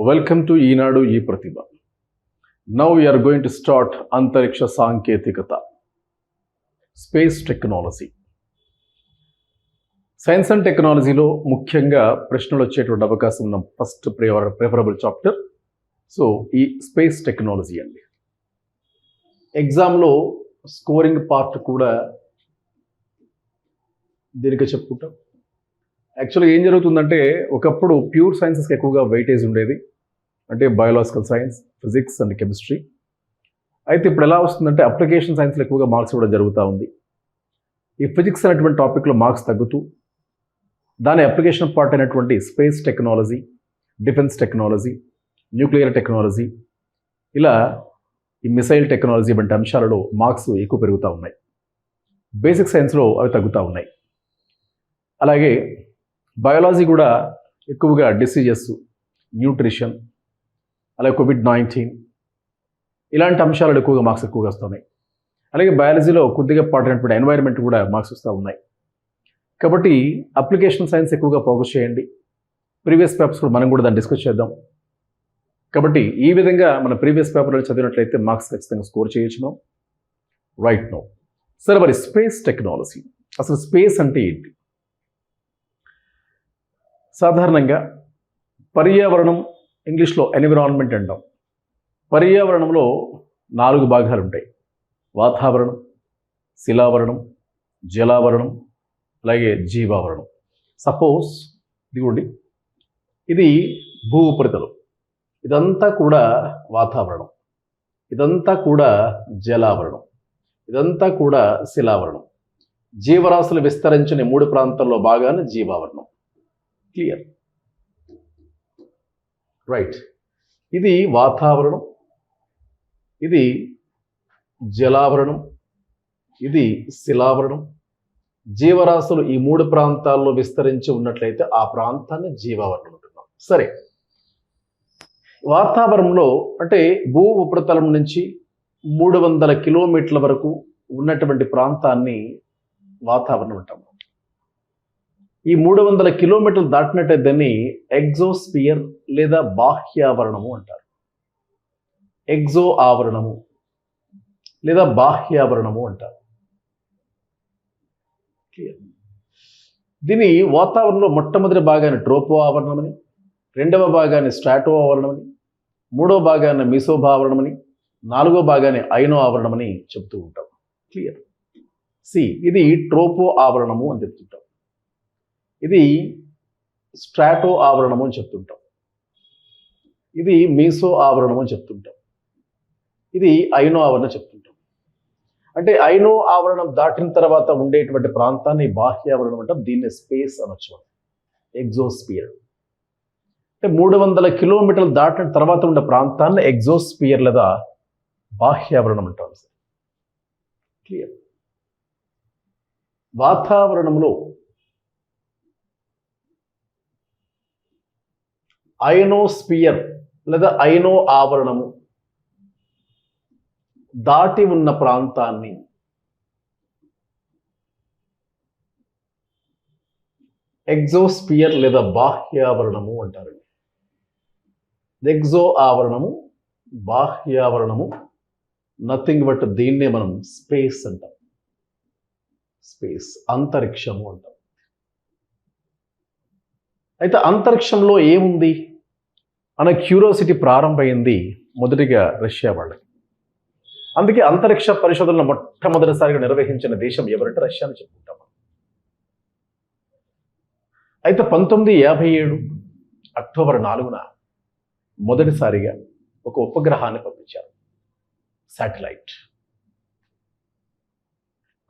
Welcome to Eenadu E Pratibha. Now we are going to start Antariksha Sanketikata, Space Technology. Science and టెక్నాలజీలో ముఖ్యంగా ప్రశ్నలు వచ్చేటువంటి అవకాశం ఉన్న ఫస్ట్ ప్రిఫరబుల్ చాప్టర్ ఈ స్పేస్ టెక్నాలజీ అండి. ఎగ్జామ్లో స్కోరింగ్ పార్ట్ కూడా దీనికి చెప్పుకుంటాం. యాక్చువల్గా ఏం జరుగుతుందంటే ఒకప్పుడు ప్యూర్ సైన్సెస్కి ఎక్కువగా వెయిటేజ్ ఉండేది, అంటే biological science, physics and chemistry. అయితే ఇప్పుడు ఎలా వస్తుందంటే అప్లికేషన్ సైన్స్లో ఎక్కువగా మార్క్స్ ఇవ్వడం జరుగుతూ ఉంది. ఈ ఫిజిక్స్ అనేటువంటి టాపిక్లో మార్క్స్ తగ్గుతూ దాని అప్లికేషన్ పార్ట్ అయినటువంటి space technology, defence technology, nuclear technology, ఇలా ఈ మిసైల్ టెక్నాలజీ వంటి అంశాలలో మార్క్స్ ఎక్కువ పెరుగుతూ ఉన్నాయి. బేసిక్ సైన్స్లో అవి తగ్గుతూ ఉన్నాయి. అలాగే బయాలజీ కూడా ఎక్కువగా డిసీజెస్, న్యూట్రిషన్, అలాగే కోవిడ్-19 ఇలాంటి అంశాలలో ఎక్కువగా మార్క్స్ ఎక్కువగా వస్తున్నాయి. అలాగే బయాలజీలో కొద్దిగా పార్ట్ అయినటువంటి ఎన్వైరన్మెంట్ కూడా మార్క్స్ వస్తూ ఉన్నాయి. కాబట్టి అప్లికేషన్ సైన్స్ ఎక్కువగా ఫోకస్ చేయండి. ప్రీవియస్ పేపర్స్ కూడా మనం కూడా దాన్ని డిస్కస్ చేద్దాం. కాబట్టి ఈ విధంగా మన ప్రీవియస్ పేపర్లో చదివినట్లయితే మార్క్స్ ఖచ్చితంగా స్కోర్ చేయొచ్చు. రైట్ నో సరే, మరి స్పేస్ టెక్నాలజీ, అసలు స్పేస్ అంటే ఏంటి? సాధారణంగా పర్యావరణం, ఇంగ్లీష్లో ఎన్విరాన్మెంట్ అంటాం. పర్యావరణంలో 4 భాగాలు ఉంటాయి: వాతావరణం, శిలావరణం, జలావరణం, అలాగే జీవావరణం. సపోజ్ ఇదిగోండి, ఇది భూ ఉపరితలం, ఇదంతా కూడా వాతావరణం, ఇదంతా కూడా జలావరణం, ఇదంతా కూడా శిలావరణం. జీవరాశులు విస్తరించిన 3 ప్రాంతాల్లో భాగాన్ని జీవావరణం. క్లియర్? రైట్. ఇది వాతావరణం, ఇది జలావరణం, ఇది శిలావరణం. జీవరాశులు ఈ 3 ప్రాంతాల్లో విస్తరించి ఉన్నట్లయితే ఆ ప్రాంతాన్ని జీవావరణం అంటున్నాం. సరే, వాతావరణంలో అంటే భూ ఉపరితలం నుంచి 300 కిలోమీటర్ల వరకు ఉన్నటువంటి ప్రాంతాన్ని వాతావరణం అంటాము. ఈ 300 కిలోమీటర్లు దాటినట్టే దాన్ని ఎగ్జోస్పియర్ లేదా బాహ్యావరణము అంటారు. ఎగ్జో ఆవరణము లేదా బాహ్యావరణము అంటారు. దీని వాతావరణంలో మొట్టమొదటి భాగాన్ని ట్రోపో ఆవరణమని, రెండవ భాగాన్ని స్ట్రాటో ఆవరణమని, మూడవ భాగాన్ని మీసోభావరణమని, 4వ భాగాన్ని ఐనో ఆవరణమని చెప్తూ ఉంటాం. క్లియర్? ఇది ట్రోపో ఆవరణము అని చెప్తుంటాం, ఇది స్ట్రాటో ఆవరణము అని చెప్తుంటాం, ఇది మీసో ఆవరణము అని చెప్తుంటాం, ఇది ఐనో ఆవరణ చెప్తుంటాం. అంటే ఐనో ఆవరణం దాటిన తర్వాత ఉండేటువంటి ప్రాంతాన్ని బాహ్యావరణం అంటాం. దీన్ని స్పేస్ అనొచ్చు, ఎగ్జోస్పియర్. అంటే 300 కిలోమీటర్లు దాటిన తర్వాత ఉండే ప్రాంతాన్ని ఎగ్జోస్పియర్ లేదా బాహ్యావరణం అంటాం. క్లియర్? వాతావరణంలో ఐనోస్పియర్ లేదా ఐనో ఆవరణము దాటి ఉన్న ప్రాంతాన్ని ఎగ్జోస్పియర్ లేదా బాహ్యావరణము అంటారు. ఎగ్జో ఆవరణము, బాహ్యావరణము, నథింగ్ బట్ దీన్నే మనం స్పేస్ అంటాం. స్పేస్, అంతరిక్షము అంటాం. అయితే అంతరిక్షంలో ఏముంది అనే క్యూరియాసిటీ ప్రారంభమైంది మొదటిగా రష్యా వాళ్ళకి. అందుకే అంతరిక్ష పరిశోధనలు మొట్టమొదటిసారిగా నిర్వహించిన దేశం ఎవరంటే రష్యా అని చెప్పుకుంటాం. అయితే 1957 అక్టోబర్ 4న మొదటిసారిగా ఒక ఉపగ్రహాన్ని పంపించారు, శాటిలైట్.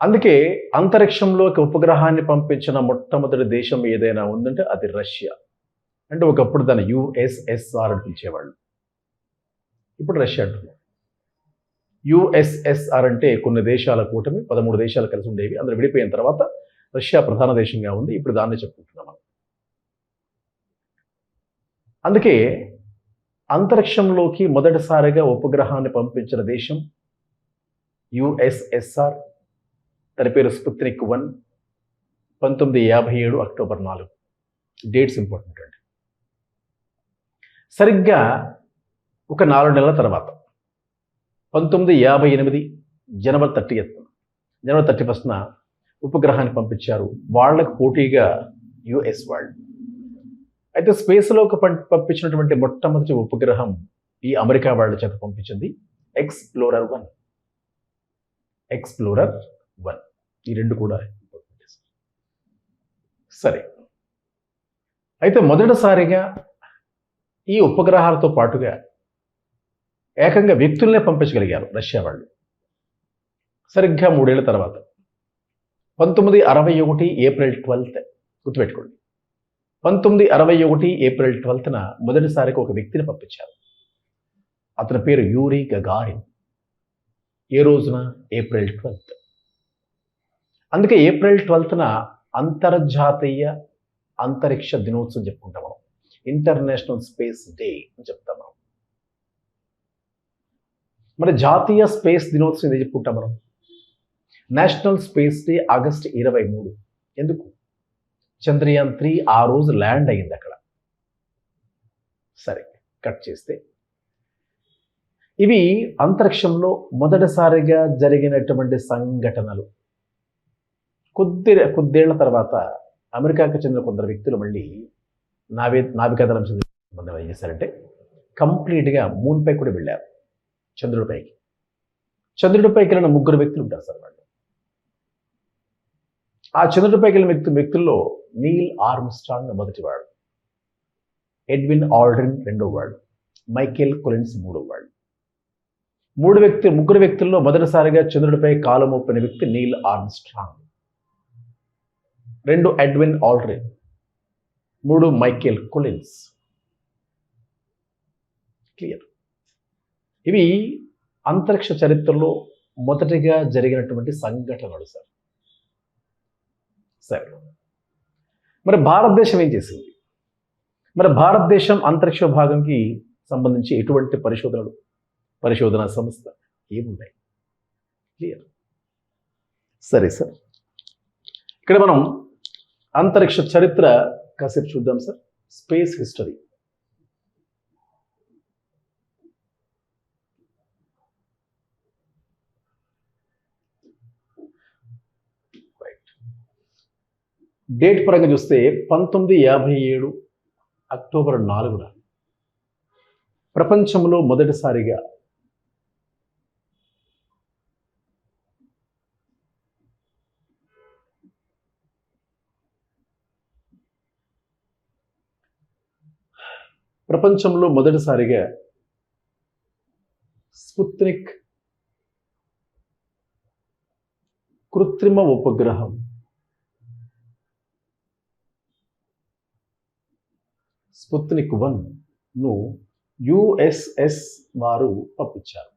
అందుకే అంతరిక్షంలోకి ఉపగ్రహాన్ని పంపించిన మొట్టమొదటి దేశం ఏదైనా ఉందంటే అది రష్యా. అంటే ఒకప్పుడు దాన్ని యుఎస్ఎస్ఆర్ అని పిలిచేవాళ్ళు, ఇప్పుడు రష్యా అంటున్నాం. యుఎస్ఎస్ఆర్ అంటే కొన్ని దేశాల కూటమి, 13 దేశాలు కలిసి ఉండేవి. అందులో విడిపోయిన తర్వాత రష్యా ప్రధాన దేశంగా ఉంది. ఇప్పుడు దాన్ని చెప్పుకుంటున్నాం మనం. అందుకే అంతరిక్షంలోకి మొదటిసారిగా ఉపగ్రహాన్ని పంపించిన దేశం యుఎస్ఎస్ఆర్. దాని పేరు స్పుత్నిక్ 1, 1957 అక్టోబర్ 4. డేట్స్ ఇంపార్టెంట్ అండి. సరిగ్గా ఒక 4 నెలల తర్వాత 1958 జనవరి 31న ఉపగ్రహాన్ని పంపించారు. వాళ్ళకు పోటీగా యుఎస్ వాళ్ళు. అయితే స్పేస్లోకి పంపించినటువంటి మొట్టమొదటి ఉపగ్రహం ఈ అమెరికా వాళ్ళ చేత పంపించింది ఎక్స్‌ప్లోరర్ 1. ఈ రెండు కూడా సరే. అయితే మొదటిసారిగా ఈ ఉపగ్రహాలతో పాటుగా ఏకంగా వ్యక్తులనే పంపించగలిగారు రష్యా వాళ్ళు. సరిగ్గా 3 ఏళ్ల తర్వాత 1961 ఏప్రిల్ 12 గుర్తుపెట్టుకోండి. 1961 ఏప్రిల్ 12న మొదటిసారిగా ఒక వ్యక్తిని పంపించారు. అతని పేరు యూరీ గగారిన్. ఏ రోజున? ఏప్రిల్ 12. అందుకే ఏప్రిల్ 12న అంతర్జాతీయ అంతరిక్ష దినోత్సవం చెప్పుకుంటాం మనం. ఇంటర్నేషనల్ స్పేస్ డే అని చెప్తాం మనం. మరి జాతీయ స్పేస్ దినోత్సవం ఏది చెప్పుకుంటాం మనం? National space day August 23. ఎందుకు? చంద్రయాన్ 3 ఆ రోజు ల్యాండ్ అయింది అక్కడ. సరే, కట్ చేస్తే ఇవి అంతరిక్షంలో మొదటిసారిగా జరిగినటువంటి సంఘటనలు. కొద్దేళ్ల తర్వాత అమెరికాకు చెందిన కొందరు వ్యక్తులు మళ్ళీ నావికాదళం చెందిన ఏం చేశారంటే కంప్లీట్గా మూన్పై కూడా వెళ్ళారు. చంద్రుడిపైకి వెళ్ళిన 3 వ్యక్తులు ఉంటారు సార్ వాళ్ళు. ఆ చంద్రుడిపైకి వెళ్ళిన వ్యక్తుల్లో నీల్ ఆర్మ్స్ట్రాంగ్ మొదటివాడు, ఎడ్విన్ ఆల్డ్రిన్ రెండోవాడు, మైకేల్ కొలిన్స్ మూడోవాడు. 3 వ్యక్తుల్లో మొదటిసారిగా చంద్రుడిపై కాలు మోపిన వ్యక్తి Neel Armstrong, 2 Edwin Aldrin, 3 Michael Collins. Clear. ఇవి అంతరిక్ష చరిత్రలో మొదటిగా జరిగినటువంటి సంఘటనలు సార్. సరే, మరి భారతదేశం ఏం చేసింది? మరి భారతదేశం అంతరిక్ష భాగంకి సంబంధించి ఎటువంటి పరిశోధనా సంస్థ ఏమున్నాయి? క్లియర్. సరే సార్, ఇక్కడ మనం అంతరిక్ష చరిత్ర కాసేపు చూద్దాం సార్. Space history. డేట్ పరంగా చూస్తే 1957 అక్టోబర్ 4న ప్రపంచంలో మొదటిసారిగా స్పుత్నిక్ కృత్రిమ ఉపగ్రహం స్పుత్నిక్ 1ను యుఎస్ఎస్ వారు పంపించారు.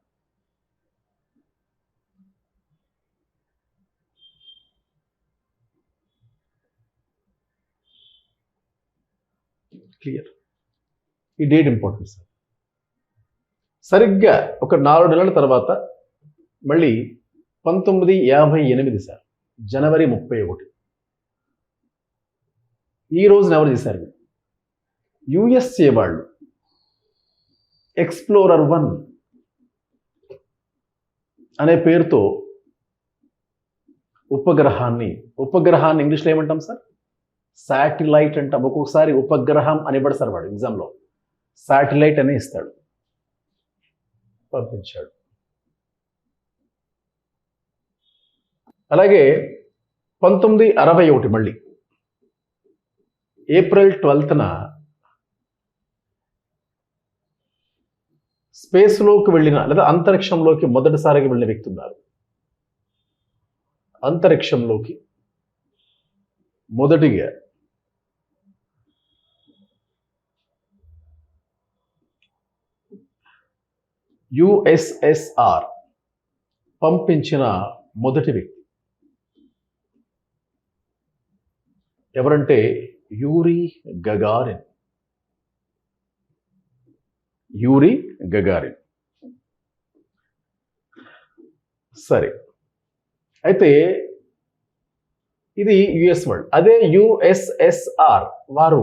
క్లియర్. ఈ డేట్ ఇంపార్టెంట్ సార్. సరిగ్గా ఒక 4 నెలల తర్వాత మళ్ళీ 1958 సార్, జనవరి 31. ఈ రోజున ఎవరు చేశారు? యుఎస్ఏ వాళ్ళు ఎక్స్‌ప్లోరర్ 1 అనే పేరుతో ఉపగ్రహాన్ని ఇంగ్లీష్లో ఏమంటాం సార్? శాటిలైట్ అంటాం. ఒక్కొక్కసారి ఉపగ్రహం అని పడతారు వాడు ఎగ్జామ్లో. శాటిలైట్ అనే ఇస్తాడు. పంపించాడు. అలాగే 1961 మళ్ళీ ఏప్రిల్ 12న స్పేస్లోకి వెళ్ళిన లేదా అంతరిక్షంలోకి మొదటిసారిగా వెళ్ళిన వ్యక్తి ఉన్నారు. అంతరిక్షంలోకి మొదటిగా యుఎస్ఎస్ఆర్ పంపించిన మొదటి వ్యక్తి ఎవరంటే యూరీ గగారిన్. సరే, అయితే ఇది యుఎస్ వరల్డ్. అదే యుఎస్ఎస్ఆర్ వారు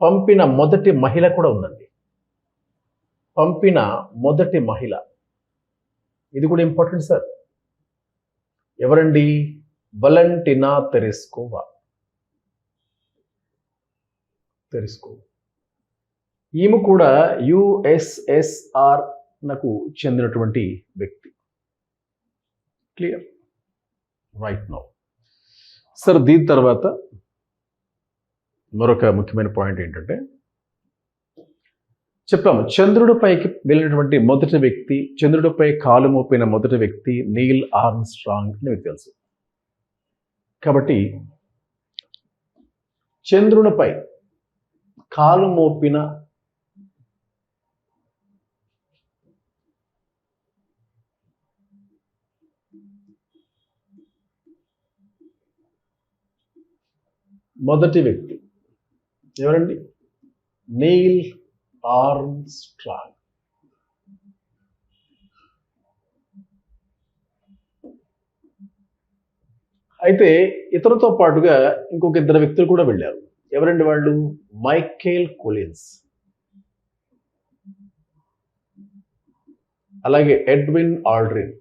పంపిన మొదటి మహిళ కూడా ఉందండి. పంపిన మొదటి మహిళ, ఇది కూడా ఇంపార్టెంట్ సార్. ఎవరండి? వలంటినా తెరెస్కోవా. ఈమె కూడా యుఎస్ఎస్ఆర్ నకు చెందినటువంటి వ్యక్తి. క్లియర్? రైట్ నౌ సార్, దీని తర్వాత మరొక ముఖ్యమైన పాయింట్ ఏంటంటే, చెప్పాము చంద్రుడిపైకి వెళ్ళినటువంటి మొదటి వ్యక్తి, చంద్రుడిపై కాలు మోపిన మొదటి వ్యక్తి నీల్ ఆర్మ్స్ట్రాంగ్ అని మీకు తెలుసు. కాబట్టి చంద్రునిపై కాలు మోపిన మొదటి వ్యక్తి ఎవరండి? నీల్ ఆర్మ్స్ట్రాంగ్. అయితే ఇతరులతో పాటుగా ఇంకొక ఇద్దరు వ్యక్తులు కూడా వెళ్ళారు. ఎవరండి వాళ్ళు? మైకేల్ కొలిన్స్, అలాగే ఎడ్విన్ ఆల్డ్రిన్.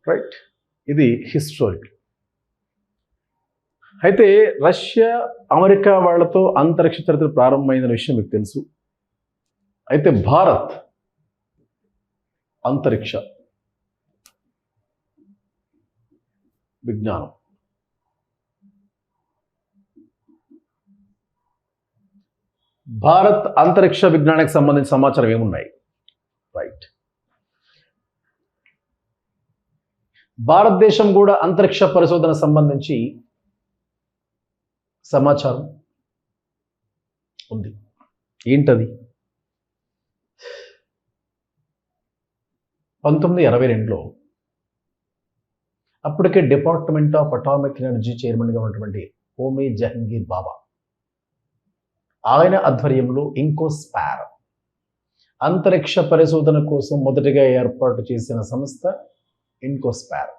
రైట్, ఇది హిస్టారిక్. అయితే రష్యా అమెరికా వాళ్ళతో అంతరిక్ష చరిత్ర ప్రారంభమైన విషయం మీకు తెలుసు. అయితే భారత్ అంతరిక్ష విజ్ఞానం, భారత్ అంతరిక్ష విజ్ఞానానికి సంబంధించిన సమాచారం ఏమున్నాయి? రైట్, భారతదేశం కూడా అంతరిక్ష పరిశోధన సంబంధించి సమాచారం ఉంది. ఏంటది? 1922లో అప్పటికే డిపార్ట్మెంట్ ఆఫ్ అటామిక్ ఎనర్జీ చైర్మన్గా ఉన్నటువంటి హోమీ జహంగీర్ బాబా, ఆయన ఆధ్వర్యంలో ఇంకోస్పార్ అంతరిక్ష పరిశోధన కోసం మొదటిగా ఏర్పాటు చేసిన సంస్థ INCOSPAR,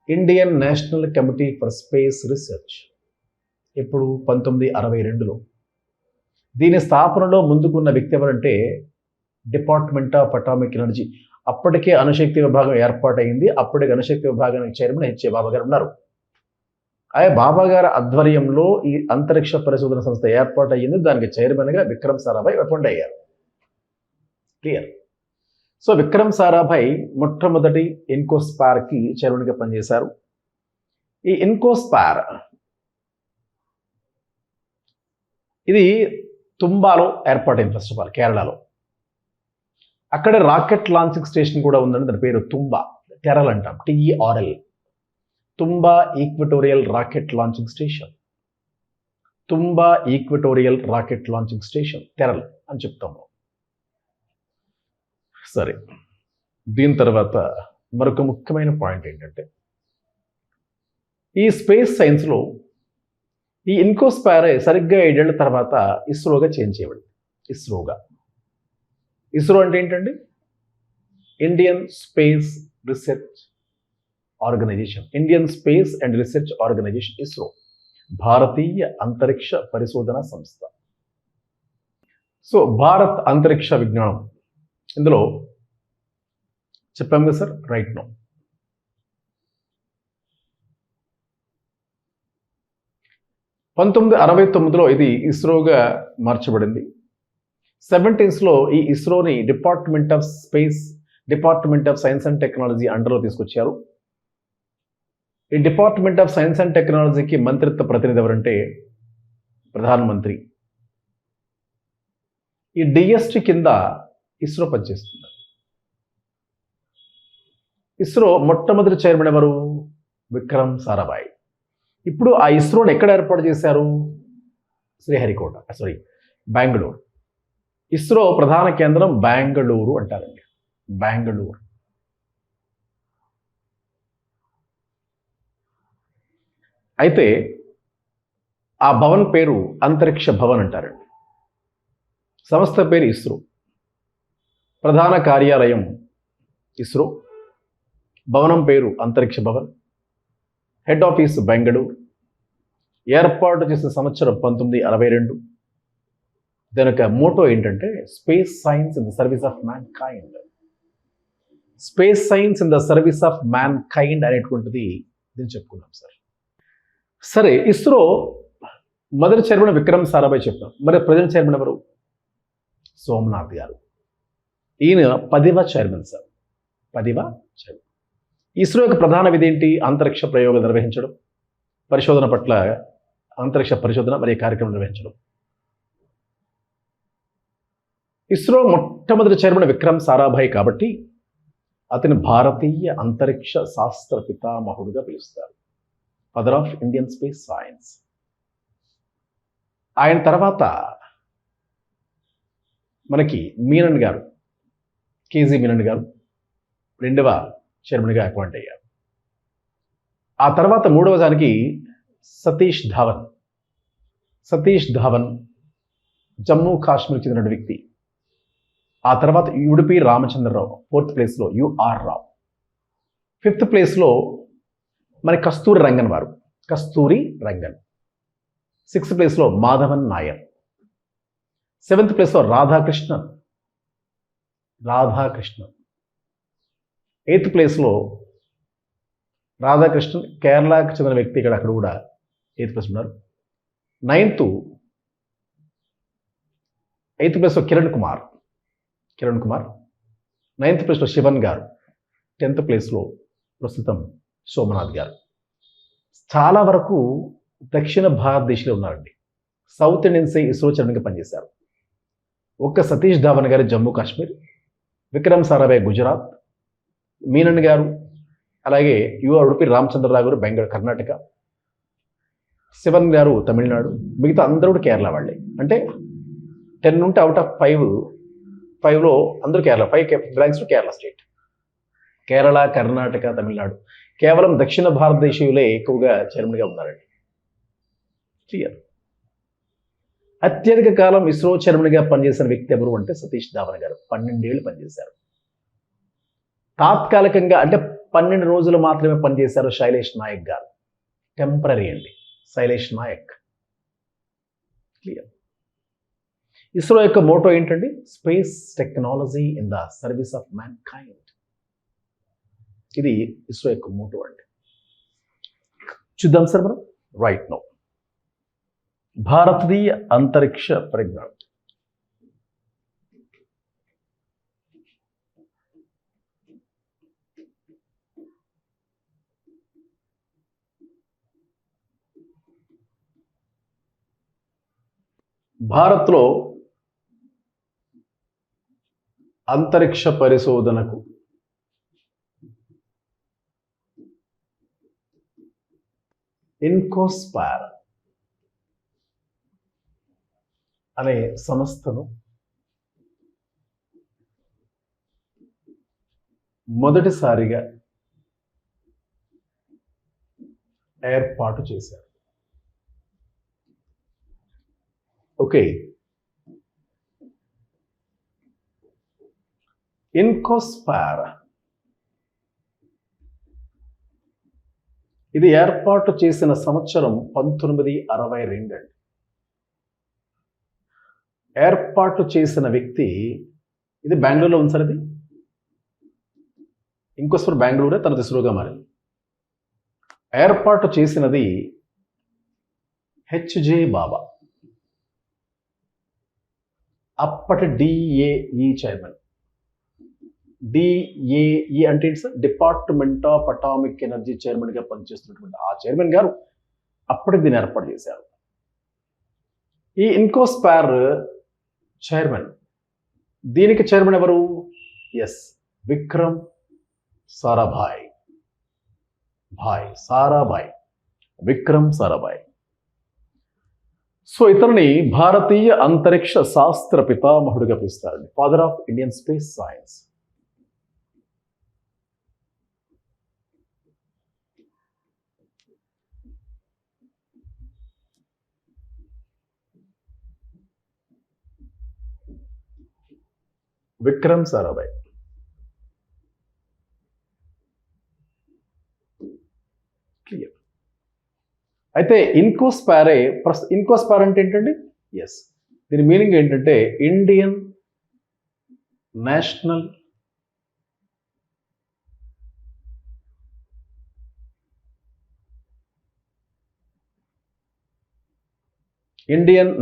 Indian National Committee for Space Research. ఇప్పుడు 1962లో దీని స్థాపనలో ముందుకున్న వ్యక్తి ఎవరంటే డిపార్ట్మెంట్ ఆఫ్ అటామిక్ ఎనర్జీ. అప్పటికే అణుశక్తి విభాగం ఏర్పాటైంది. అప్పటికే అణుశక్తి విభాగానికి చైర్మన్ హెచ్ఏ బాబా గారు ఉన్నారు. ఆ బాబా గారి ఆధ్వర్యంలో ఈ అంతరిక్ష పరిశోధన సంస్థ ఏర్పాటు అయ్యింది. దానికి చైర్మన్గా విక్రమ్ సారాభాయ్ అపాయింట్ అయ్యారు. క్లియర్? సో విక్రమ్ సారాభాయ్ మొట్టమొదటి ఇన్కోస్పార్కి చైర్మన్గా పనిచేశారు. ఈ ఇన్కోస్పార్ ఇది తుంబాలో ఏర్పాటైంది. ఫస్ట్ ఆఫ్ ఆల్ కేరళలో. అక్కడ రాకెట్ లాంచింగ్ స్టేషన్ కూడా ఉందండి. దాని పేరు తుంబా, టెరల్ అంటాం, TERL, Thumba Equatorial Rocket Launching Station. Thumba Equatorial Rocket Launching Station, TERL అని చెప్తాము. సరే, దీని తర్వాత మరొక ముఖ్యమైన పాయింట్ ఏంటంటే, ఈ స్పేస్ సైన్స్లో ఈ ఇన్కోస్పార్ సరిగ్గా 7 ఏళ్ల తర్వాత ఇస్రోగా చేంజ్ చేయబడింది. ఇస్రో అంటే ఏంటండి? Indian Space Research Organisation, Indian Space and Research Organisation, ISRO, భారతీయ అంతరిక్ష పరిశోధన సంస్థ. సో భారత్ అంతరిక్ష విజ్ఞానం, ఇందులో చెప్పాం కదా సార్. రైట్ నో 1969లో ఇది ఇస్రోగా మార్చబడింది. 70స్లో ఈ ఇస్రోని department of science and technology అండర్లో తీసుకొచ్చారు. ఈ డిపార్ట్మెంట్ ఆఫ్ సైన్స్ అండ్ టెక్నాలజీకి మంత్రిత్వ ప్రతినిధి ఎవరంటే ప్రధానమంత్రి. ఈ DST కింద ఇస్రో పనిచేస్తుంది. ఇస్రో మొట్టమొదటి చైర్మన్ ఎవరు? విక్రమ్ సారాభాయ్. ఇప్పుడు ఆ ఇస్రోని ఎక్కడ ఏర్పాటు చేశారు? బెంగళూరు. ఇస్రో ప్రధాన కేంద్రం బెంగళూరు అంటారండి, బెంగళూరు. అయితే ఆ భవన్ పేరు అంతరిక్ష భవన్ అంటారండి. సంస్థ పేరు ఇస్రో, ప్రధాన కార్యాలయం ఇస్రో, భవనం పేరు అంతరిక్ష భవన్, హెడ్ ఆఫీస్ బెంగళూరు, ఏర్పాటు చేసిన సంవత్సరం 1962. దాని యొక్క మోటో ఏంటంటే space science in the service of man kind. Space science in the service of man kind అనేటువంటిది దీన్ని చెప్పుకున్నాం సార్. సరే, ఇస్రో మొదటి చైర్మన్ విక్రమ్ సారాభాయ్ చెప్పాం. మరి ప్రజెంట్ చైర్మన్ ఎవరు? సోమనాథ్ గారు. ఈయన 10వ చైర్మన్ సార్. 10వ చైర్మన్. ఇస్రో యొక్క ప్రధాన విధి ఏంటి? అంతరిక్ష ప్రయోగాలు నిర్వహించడం, పరిశోధన పట్ల అంతరిక్ష పరిశోధన మరియు కార్యక్రమం నిర్వహించడం. ఇస్రో మొట్టమొదటి చైర్మన్ విక్రమ్ సారాభాయ్ కాబట్టి అతని భారతీయ అంతరిక్ష శాస్త్ర పితామహుడుగా పిలుస్తారు. Father of Indian space science. ఆయన తర్వాత మనకి మీనన్ గారు, కేజీ మీనన్ గారు 2వ చైర్మన్గా అపాయింట్ అయ్యారు. ఆ తర్వాత 3వ దానికి సతీష్ ధావన్. సతీష్ ధావన్ జమ్మూ కాశ్మీర్కి చెందిన వ్యక్తి. ఆ తర్వాత ఉడిపి రామచంద్రరావు 4th ప్లేస్లో యుఆర్ రావు. 5th ప్లేస్లో మన కస్తూరి రంగన్ వారు, కస్తూరి రంగన్. 6th ప్లేస్లో మాధవన్ నాయర్. 7th ప్లేస్లో రాధాకృష్ణన్. 8th ప్లేస్లో రాధాకృష్ణన్, కేరళకు చెందిన వ్యక్తి. అక్కడ కూడా 8th ప్లేస్ ఉన్నారు. 8th ప్లేస్లో కిరణ్ కుమార్. 9th ప్లేస్లో శివన్ గారు. 10th ప్లేస్లో ప్రస్తుతం సోమనాథ్ గారు. చాలా వరకు దక్షిణ భారతదేశంలో ఉన్నారండి. సౌత్ ఇండియన్సే ఇస్రో చైర్మన్గా పనిచేశారు. ఒక్క సతీష్ ధావన్ గారు జమ్మూ కాశ్మీర్, విక్రమ్ సారాభాయ్ గుజరాత్, మీనన్ గారు, అలాగే ఉడిపి రామచంద్రరావు గారు బెంగళూరు కర్ణాటక, శివన్ గారు తమిళనాడు, మిగతా అందరూ కూడా కేరళ వాళ్ళే. అంటే 10 ఉంటే అవుట్ ఆఫ్ 5లో అందరూ Kerala. 5 belongs to Kerala state. Kerala, Karnataka, Tamil Nadu కేవలం దక్షిణ భారతదేశీయులే ఎక్కువగా చైర్మన్గా ఉన్నారండి. క్లియర్. అత్యధిక కాలం ఇస్రో చైర్మన్గా పనిచేసిన వ్యక్తి ఎవరు అంటే సతీష్ ధావన్ గారు. 12 ఏళ్ళు పనిచేశారు. తాత్కాలికంగా అంటే 12 రోజులు మాత్రమే పనిచేశారు శైలేష్ నాయక్ గారు. టెంపరీ అండి శైలేష్ నాయక్. క్లియర్. ఇస్రో యొక్క మోటో ఏంటండి? Space technology in the service of man kind. ఇది ఇస్రో యొక్క మోటో అండి. చూద్దాం సార్ మనం. రైట్ నౌ భారతీయ అంతరిక్ష పరిజ్ఞానం. భారత్లో అంతరిక్ష పరిశోధనకు ఇన్కోస్పార్ అనే సంస్థను మొదటిసారిగా ఏర్పాటు చేశారు. ఓకే, ఇన్కోస్పార్ ఇది ఏర్పాటు చేసిన సంవత్సరం 1962 అండి. ఏర్పాటు చేసిన వ్యక్తి ఇది బెంగళూరులో ఉంది సార్. ఇది ఇంకోసారి బెంగళూరే, తన ఇస్రోగా మారింది. ఏర్పాటు చేసినది హెచ్జే బాబా, అప్పటి డిఏఈ చైర్మన్. డిఏఈ అంటే ఏంటి sir? Department of atomic energy చైర్మన్గా పనిచేస్తున్నటువంటి ఆ చైర్మన్ గారు అప్పటికి దీన్ని ఏర్పాటు చేశారు. ఈ ఇన్కోస్పార్ చైర్మన్, దీనికి చైర్మన్ ఎవరు? ఎస్, విక్రమ్ సారాభాయ్. విక్రమ్ సారాభాయ్. సో ఇతరుని భారతీయ అంతరిక్ష శాస్త్ర పితామహుడిగా పిలుస్తారండి. Father of Indian space science. Vikram Sarabhai. Clear. అయితే ఇన్కోస్పార్ అంటే ఏంటండి? ఎస్, దీని మీనింగ్ ఏంటంటే Indian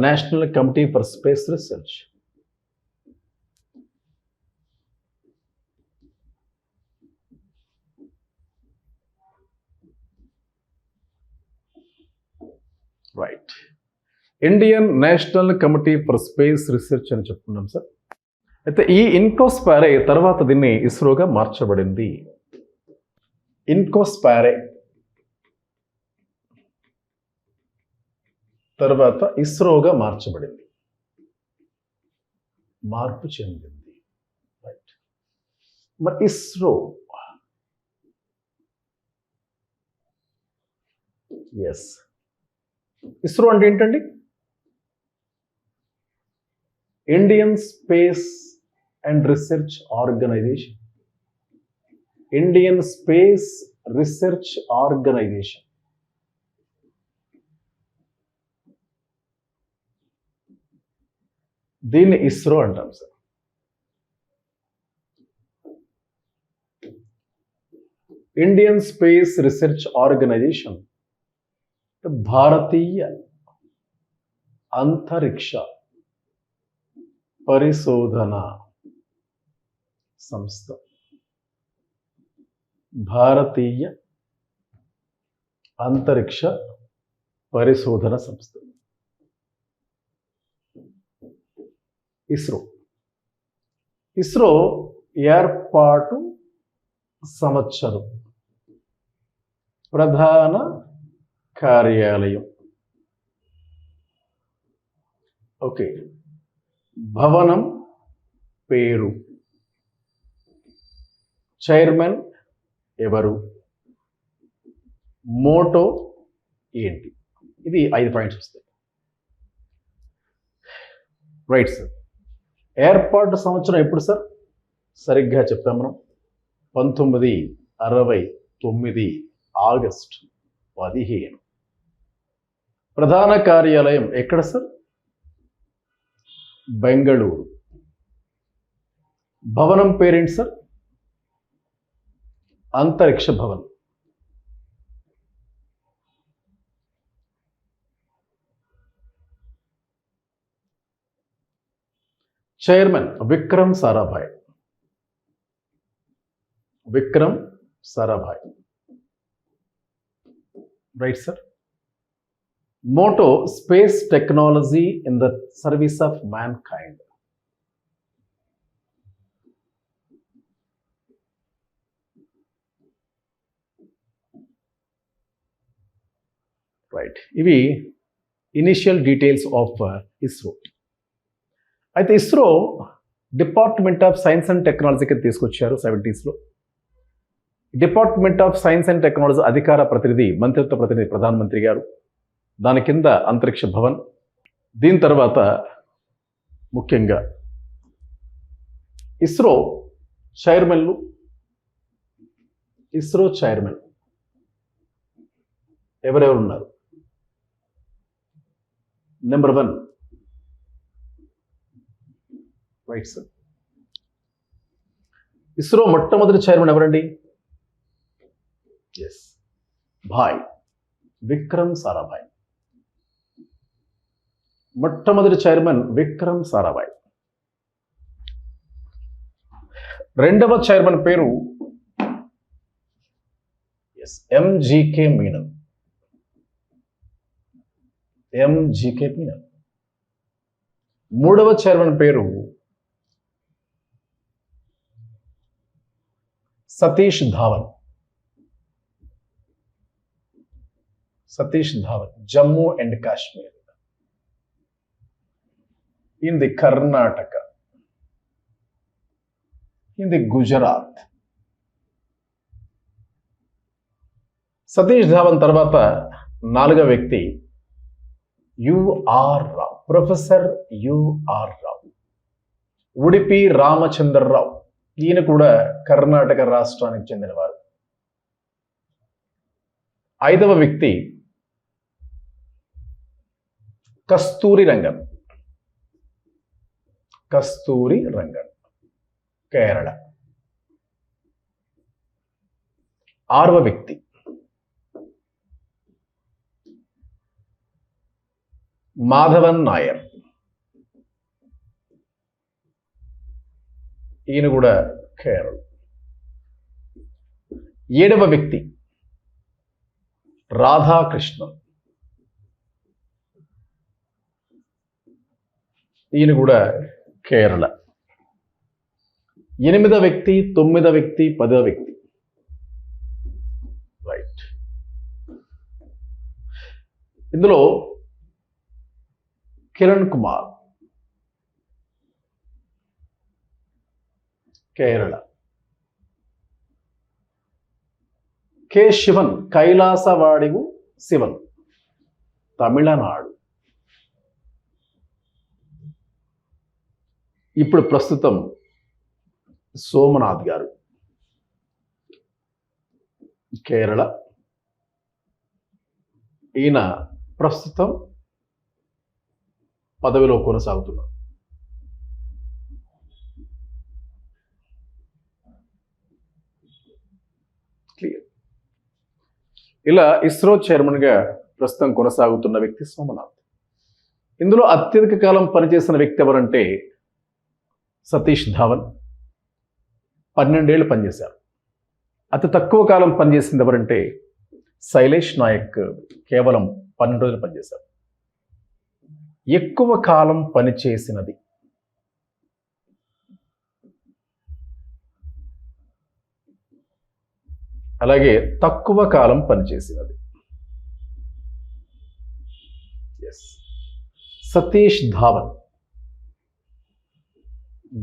National Committee for Space Research. Right, Indian National Committee for Space Research అని చెప్పుకున్నాం సార్. అయితే ఈ ఇన్కోస్పారే తర్వాత దీన్ని ఇస్రోగా మార్చబడింది. ఇన్కోస్పారే తర్వాత ఇస్రోగా మార్చబడింది, మార్పు చెందింది. రైట్, మరి ఇస్రో, ఎస్, ఇస్రో అంటే ఏంటండి? Indian Space and Research Organisation. Indian Space Research Organisation. దీన్ని ఇస్రో అంటాం sir. Indian Space Research Organisation భారతీయ అంతరిక్ష పరిశోధన సంస్థ. భారతీయ అంతరిక్ష పరిశోధన సంస్థ, ఇస్రో. ఇస్రో ఏర్పాటు సంవత్సరం, ప్రధాన కార్యాలయం, ఓకే, భవనం పేరు, చైర్మన్ ఎవరు, మోటో ఏంటి, ఇది 5 పాయింట్స్ వస్తాయి. Right sir. ఏర్పాటు సంవత్సరం ఎప్పుడు సార్? సరిగ్గా చెప్పాం మనం, 1969 ఆగస్ట్ 15. ప్రధాన కార్యాలయం ఎక్కడ సార్? బెంగళూరు. భవనం పేరేంటి sir? Antariksh Bhavan. Chairman Vikram Sarabhai. Vikram Sarabhai. Right sir. Motto space technology in the service of mankind. Right, ఇవి ఇనిషియల్ డీటెయిల్స్ ఆఫ్ ఇస్రో. అయితే ISRO department of science and టెక్నాలజీకి తీసుకొచ్చారు 70s. Department of science and technology అధికార ప్రతినిధి, మంత్రిత్వ ప్రతినిధి ప్రధానమంత్రి గారు, దాని కింద అంతరిక్ష భవన్. దీని తర్వాత ముఖ్యంగా ఇస్రో చైర్మన్ ఎవరెవరు ఉన్నారు? నెంబర్ 1, రైట్ సార్, ఇస్రో మొట్టమొదటి చైర్మన్ ఎవరండి? ఎస్, విక్రమ్ సారాభాయ్. మొట్టమొదటి చైర్మన్ విక్రమ్ సారాభాయ్. రెండవ చైర్మన్ పేరు ఎంజికే మీనన్. మూడవ చైర్మన్ పేరు Satish Dhawan. Jammu and Kashmir, in the Karnataka, in the Gujarat. Satish Dhawan తర్వాత 4వ వ్యక్తి యుఆర్ రావు, ప్రొఫెసర్ యుఆర్ రావు, ఉడిపి రామచంద్రరావు. ఈయన కూడా కర్ణాటక రాష్ట్రానికి చెందినవారు. 5వ వ్యక్తి కస్తూరి రంగన్. కస్తూరి రంగన్, కేరళ. 6వ వ్యక్తి మాధవన్ నాయర్. ఈయన కూడా కేరళ. 7వ వ్యక్తి రాధాకృష్ణన్. ఈయన కూడా కేరళ. 8వ వ్యక్తి, 9వ వ్యక్తి, 10వ వ్యక్తి. రైట్. ఇందులో కిరణ్ కుమార్, కేరళ. కె శివన్, కైలాసవాడివు శివన్, తమిళనాడు. ఇప్పుడు ప్రస్తుతం సోమనాథ్ గారు, కేరళ. ఈయన ప్రస్తుతం పదవిలో కొనసాగుతున్నారు. క్లియర్. ఇలా ఇస్రో చైర్మన్గా ప్రస్తుతం కొనసాగుతున్న వ్యక్తి సోమనాథ్. ఇందులో అత్యధిక కాలం పనిచేసిన వ్యక్తి ఎవరంటే సతీష్ ధావన్, 12 ఏళ్ళు పనిచేశారు. అతి తక్కువ కాలం పనిచేసింది ఎవరంటే శైలేష్ నాయక్, కేవలం 12 రోజులు పనిచేశారు. ఎక్కువ కాలం పనిచేసినది అలాగే తక్కువ కాలం పనిచేసినది సతీష్ ధావన్.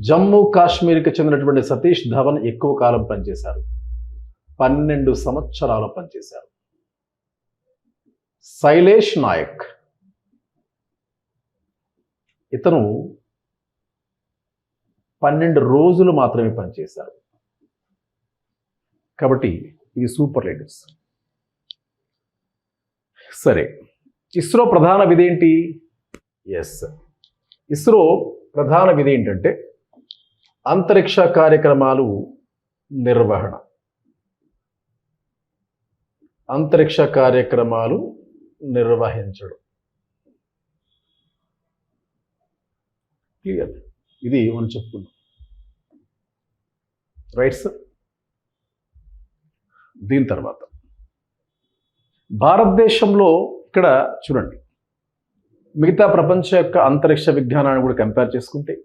జమ్మూ కాశ్మీర్కి చెందినటువంటి సతీష్ ధావన్ ఎక్కువ కాలం పనిచేశారు, 12 సంవత్సరాలు పనిచేశారు. శైలేష్ నాయక్, ఇతను 12 రోజులు మాత్రమే పనిచేశారు. కాబట్టి ఇది సూపర్లేటివ్స్. సరే, ఇస్రో ప్రధాన విధి ఏంటి? ఇస్రో ప్రధాన విధి ఏంటంటే అంతరిక్ష కార్యక్రమాలు నిర్వహణ. అంతరిక్ష కార్యక్రమాలు నిర్వహించడం. క్లియర్? ఇది మనం చెప్పుకున్నాం. Right sir. దీని తర్వాత భారతదేశంలో ఇక్కడ చూడండి, మిగతా ప్రపంచ యొక్క అంతరిక్ష విజ్ఞానాన్ని కూడా కంపేర్ చేసుకుంటే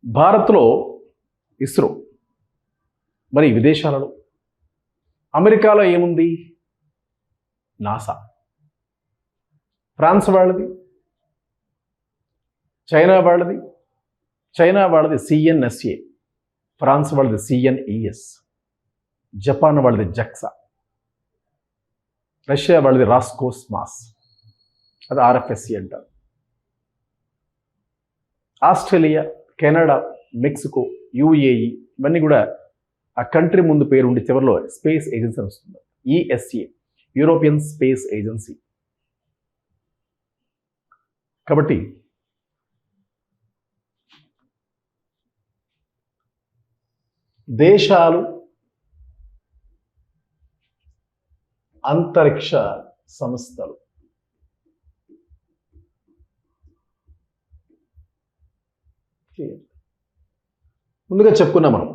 భారత్లో ఇస్రో, మరి విదేశాలలో అమెరికాలో ఏముంది? నాసా. ఫ్రాన్స్ వాళ్ళది, చైనా వాళ్ళది సిఎన్ఎస్ఏ, ఫ్రాన్స్ వాళ్ళది సిఎన్ఈఎస్, జపాన్ వాళ్ళది జక్సా, రష్యా వాళ్ళది రాస్కోస్మాస్, అది ఆర్ఎఫ్ఎస్సి అంటారు. ఆస్ట్రేలియా, కెనడా, మెక్సికో, యుఏఈ ఇవన్నీ కూడా ఆ కంట్రీ ముందు పేరు ఉండి చివరిలో స్పేస్ ఏజెన్సీ అని వస్తుంది. ESA, European Space agency. కాబట్టి దేశాలు, అంతరిక్ష సంస్థలు, ముందుగా చెప్పుకున్నాం మనం.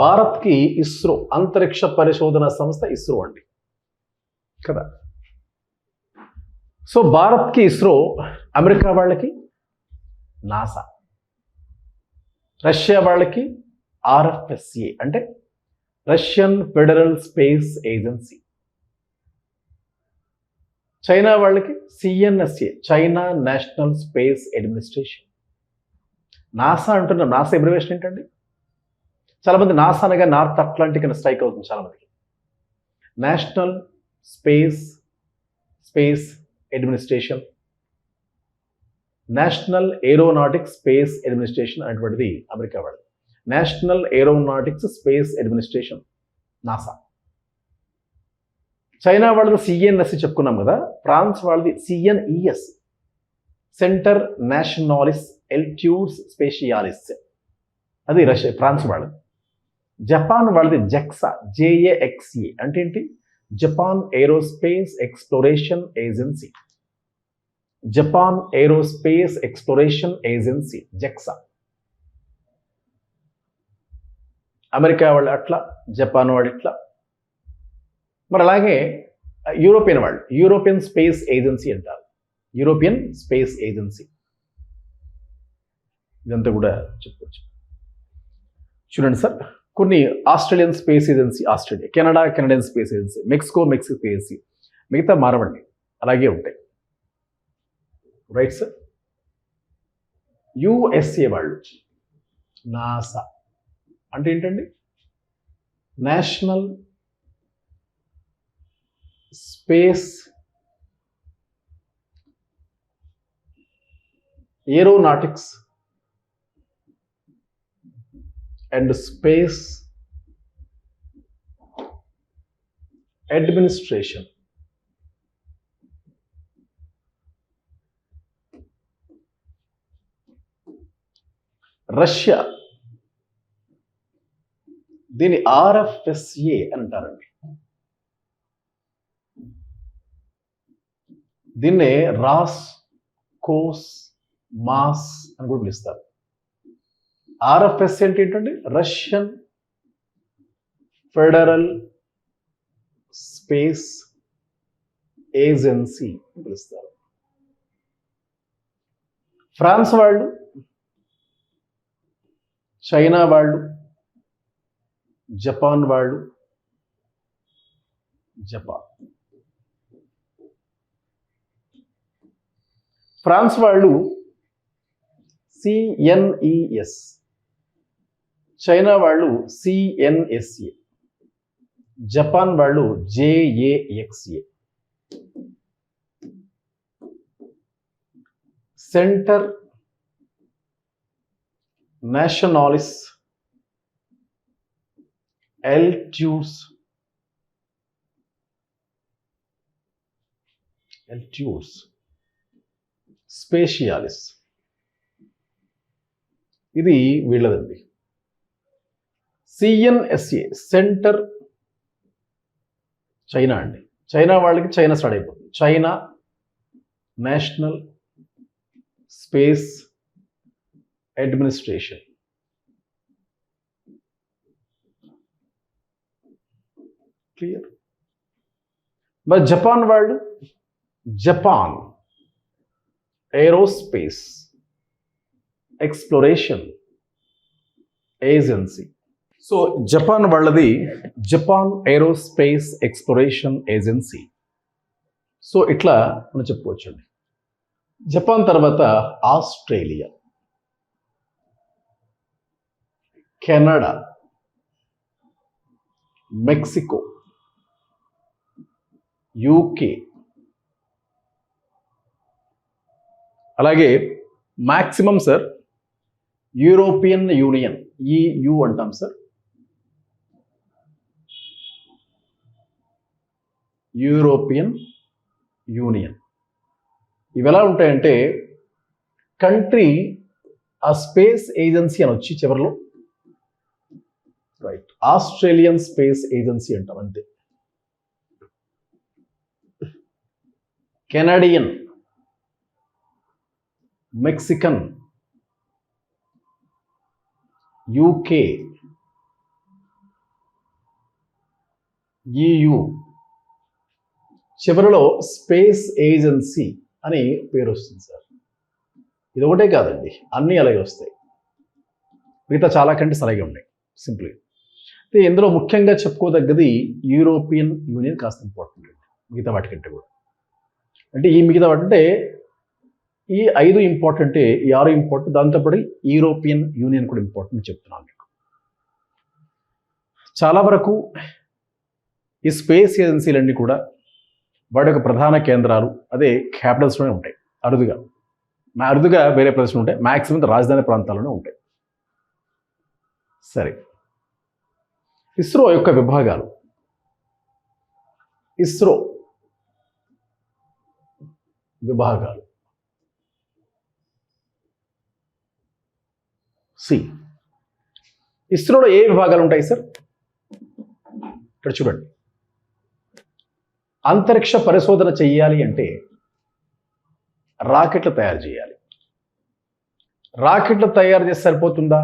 భారత్కి ఇస్రో, అంతరిక్ష పరిశోధన సంస్థ ఇస్రో అండి కదా. సో భారత్కి ఇస్రో, అమెరికా వాళ్ళకి నాసా, రష్యా వాళ్ళకి ఆర్ఎఫ్ఎస్ఏ అంటే Russian Federal Space Agency, China వాళ్ళకి CNSA, China National Space Administration. NASA అంటున్నాం, నాసా అబ్రివేషన్ ఏంటండి? చాలామంది నాసా అనగా నార్త్ అట్లాంటిక్ అని స్ట్రైక్ అవుతుంది చాలామందికి. National Space administration, national aeronautic space administration అనేటువంటిది అమెరికా వాళ్ళది. National aeronautics space Administration, NASA. China వాళ్ళది సిఎన్ఎస్సి చెప్పుకున్నాం కదా, ఫ్రాన్స్ వాళ్ళది సిఎన్ఈఎస్, సెంటర్ నేషనాలిస్ ఎల్ట్యూడ్స్ స్పేషియాలిస్, అది రష్యా ఫ్రాన్స్ వాళ్ళది. జపాన్ వాళ్ళది జెక్సా, జేఏఎక్స్ఈ అంటే ఏంటి? Japan Aerospace Exploration Agency. Japan Aerospace Exploration Agency, JAXA. America వాళ్ళు అట్లా, జపాన్ వాళ్ళు ఇట్లా. మరి అలాగే యూరోపియన్ వాళ్ళు యూరోపియన్ స్పేస్ ఏజెన్సీ అంటారు, యూరోపియన్ స్పేస్ ఏజెన్సీ. ఇదంతా కూడా చెప్పుకోవచ్చు. చూడండి సార్, కొన్ని Australian Space Agency Australia, Canada Canadian Space Agency, Mexico Space Agency, మిగతా మారవండి అలాగే ఉంటాయి. Right sir. యుఎస్ఏ వాళ్ళు నాసా అంటే ఏంటండి? National Space Aeronautics and Space Administration. Russia దీని ఆర్ఎఫ్ఎస్ఏ అని అంటారండి. దీన్నే రాస్ కోస్ మాస్ అని కూడా పిలుస్తారు. ఆర్ఎఫ్ఎస్ఏ అంటే ఏంటంటే రష్యన్ ఫెడరల్ స్పేస్ ఏజెన్సీ అని పిలుస్తారు. ఫ్రాన్స్ వాళ్ళు, చైనా వాళ్ళు, జపాన్ వాళ్ళు, జపాన్. ఫ్రాన్స్ వాళ్ళు సిఎన్ఈఎస్, చైనా వాళ్ళు సిఎన్ఎస్ఏ, జపాన్ వాళ్ళు JAXA. Centre National d'Études Spatiales, ఇది వీళ్ళదండి. సిఎన్ఎస్ఏ సెంటర్ చైనా అండి. చైనా వాళ్ళకి చైనా స్టార్ట్ అయిపోతుంది. China National Space Administration. Clear. మరి జపాన్ వాళ్ళు Japan Aerospace Exploration Agency. So Japan వాళ్ళది Japan Aerospace Exploration Agency. So ఇట్లా మనం చెప్పుకోవచ్చండి. జపాన్ తర్వాత ఆస్ట్రేలియా, కెనడా, మెక్సికో, యూకే, అలాగే maximum sir European Union, EU అంటాం సార్. యూరోపియన్ యూనియన్ ఇవి ఎలా ఉంటాయంటే కంట్రీ ఆ స్పేస్ ఏజెన్సీ అని వచ్చి చివరిలో రైట్ ఆస్ట్రేలియన్ స్పేస్ ఏజెన్సీ అంటాం అంతే. కెనడియన్, మెక్సికన్, యూకే, ఈయు, చివరిలో స్పేస్ ఏజెన్సీ అని పేరు వస్తుంది సార్. ఇది ఒకటే కాదండి, అన్నీ అలాగే వస్తాయి. మిగతా చాలా కంట్రీస్ అలాగే ఉన్నాయి సింపుల్గా. అయితే ఇందులో ముఖ్యంగా చెప్పుకోదగ్గది యూరోపియన్ యూనియన్ కాస్త ఇంపార్టెంట్ అండి మిగతా వాటికంటే కూడా. అంటే ఈ మిగతా వాటంటే ఈ 5 ఇంపార్టెంటే, ఈ 6 ఇంపార్టెంట్, దాంతోపాటు యూరోపియన్ యూనియన్ కూడా ఇంపార్టెంట్ చెప్తున్నాను మీకు. చాలా వరకు ఈ స్పేస్ ఏజెన్సీలన్నీ కూడా వాటి యొక్క ప్రధాన కేంద్రాలు అదే క్యాపిటల్స్లోనే ఉంటాయి. అరుదుగా వేరే ప్రదేశంలో ఉంటాయి. మ్యాక్సిమం రాజధాని ప్రాంతాల్లోనే ఉంటాయి. సరే, ఇస్రో యొక్క విభాగాలు. ఇస్రో విభాగాలు సి. ఇస్రోలో ఏ విభాగాలు ఉంటాయి సార్? ఇక్కడ చూడండి. అంతరిక్ష పరిశోధన చెయ్యాలి అంటే రాకెట్లు తయారు చేయాలి. రాకెట్లు తయారు చేస్తే సరిపోతుందా?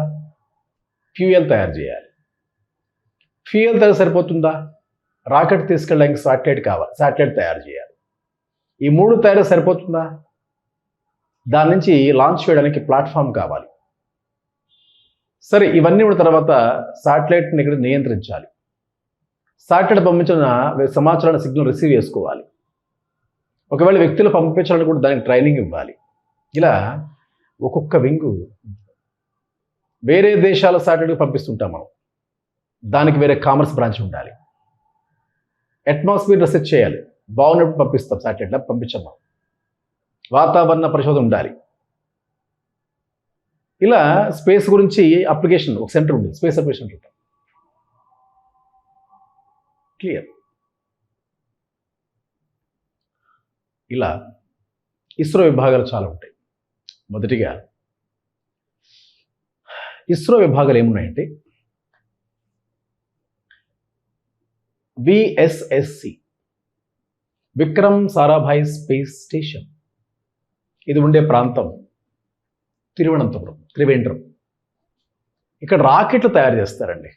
ఫ్యూయల్ తయారు చేయాలి. ఫ్యూయల్ తయారు సరిపోతుందా? రాకెట్ తీసుకెళ్ళడానికి శాటిలైట్ కావాలి, శాటిలైట్ తయారు చేయాలి. ఈ మూడు తయారు సరిపోతుందా? దాని నుంచి లాంచ్ చేయడానికి ప్లాట్ఫామ్ కావాలి. సరే, ఇవన్నీ ఉన్న తర్వాత శాటిలైట్ని ఇక్కడ నియంత్రించాలి. శాటిలైట్ పంపించిన సమాచారాన్ని సిగ్నల్ రిసీవ్ చేసుకోవాలి. ఒకవేళ వ్యక్తులు పంపించాలని కూడా దానికి ట్రైనింగ్ ఇవ్వాలి. ఇలా ఒక్కొక్క వింగు వేరే దేశాల శాటిలైట్కి పంపిస్తుంటాం మనం. దానికి వేరే కామర్స్ బ్రాంచ్ ఉండాలి. అట్మాస్ఫియర్ రీసెర్చ్ చేయాలి, బాగున్నప్పుడు పంపిస్తాం శాటిలైట్, పంపించాము. వాతావరణ పరిశోధన ఉండాలి. ఇలా స్పేస్ గురించి అప్లికేషన్ ఒక సెంటర్ ఉంది, స్పేస్ అప్లికేషన్ సెంటర్. క్లియర్? ఇలా ఇస్రో విభాగాలు చాలా ఉంటాయి. మొదటిగా ఇస్రో విభాగాలు ఏమున్నాయంటే VSSC, Vikram Sarabhai Space Station. ఇది ఉండే ప్రాంతం తిరువనంతపురం, త్రివేంద్రం. ఇక్కడ రాకెట్లు తయారు చేస్తారండి.